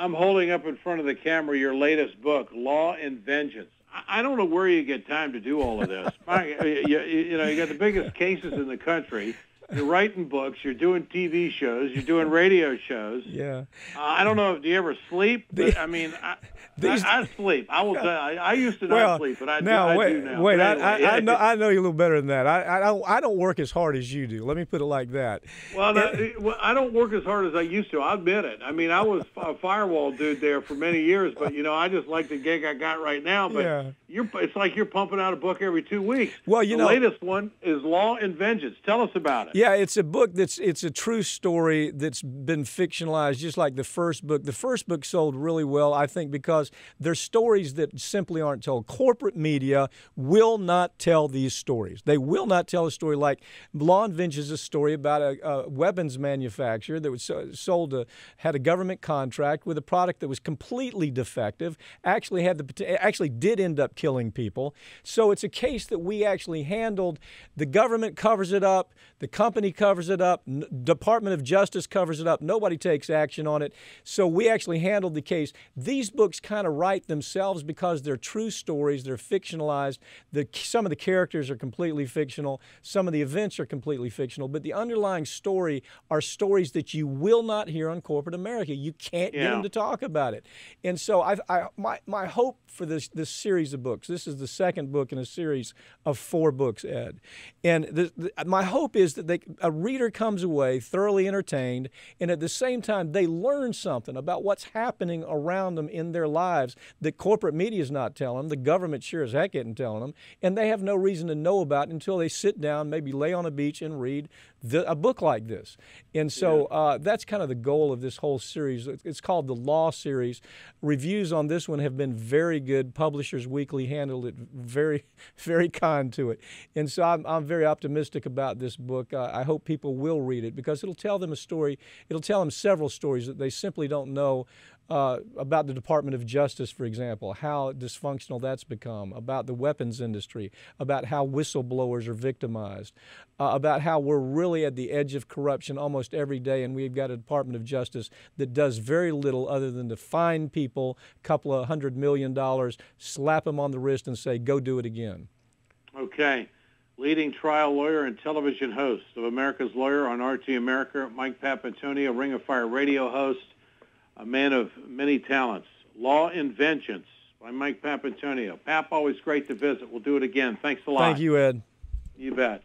I'm holding up in front of the camera your latest book, Law and Vengeance. I don't know where you get time to do all of this. You know, you got the biggest cases in the country. You're writing books. You're doing TV shows. You're doing radio shows. Yeah. I don't know. Do you ever sleep? I mean, I sleep. I will tell you. I used to not sleep, but I do now. Wait, anyway, I know you a little better than that. I don't work as hard as you do. Let me put it like that. Well, I don't work as hard as I used to. I'll admit it. I mean, I was a firewall dude there for many years, but you know, I just like the gig I got right now. But it's like you're pumping out a book every 2 weeks. Well, the latest one is Law and Vengeance. Tell us about it. Yeah, it's a book it's a true story that's been fictionalized, just like the first book. The first book sold really well, I think, because they're stories that simply aren't told. Corporate media will not tell these stories. They will not tell a story like Law and Vengeance is a story about a weapons manufacturer that was had a government contract with a product that was completely defective, actually did end up killing people. So it's a case that we actually handled. The government covers it up. The company covers it up. Department of Justice covers it up. Nobody takes action on it. So we actually handled the case. These books kind of write themselves because they're true stories. They're fictionalized. Some of the characters are completely fictional. Some of the events are completely fictional. But the underlying story are stories that you will not hear on corporate America. You can't get them to talk about it. And so my hope for this series of books, this is the second book in a series of 4 books, Ed. And my hope is that a reader comes away thoroughly entertained, and at the same time they learn something about what's happening around them in their lives that corporate media is not telling them, the government sure as heck isn't telling them, and they have no reason to know about it until they sit down, maybe lay on a beach and read a book like this. And so that's kind of the goal of this whole series. It's called the Law Series. Reviews on this one have been very good. Publishers Weekly handled it very, very kind to it. And so I'm very optimistic about this book. I hope people will read it because it'll tell them a story. It'll tell them several stories that they simply don't know about the Department of Justice, for example, how dysfunctional that's become, about the weapons industry, about how whistleblowers are victimized, about how we're really at the edge of corruption almost every day, and we've got a Department of Justice that does very little other than to fine people a couple of $100 million, slap them on the wrist and say, go do it again. Okay. Leading trial lawyer and television host of America's Lawyer on RT America, Mike Papantonio, Ring of Fire radio host, a man of many talents. Law and Vengeance by Mike Papantonio. Pap, always great to visit. We'll do it again. Thanks a lot. Thank you, Ed. You bet.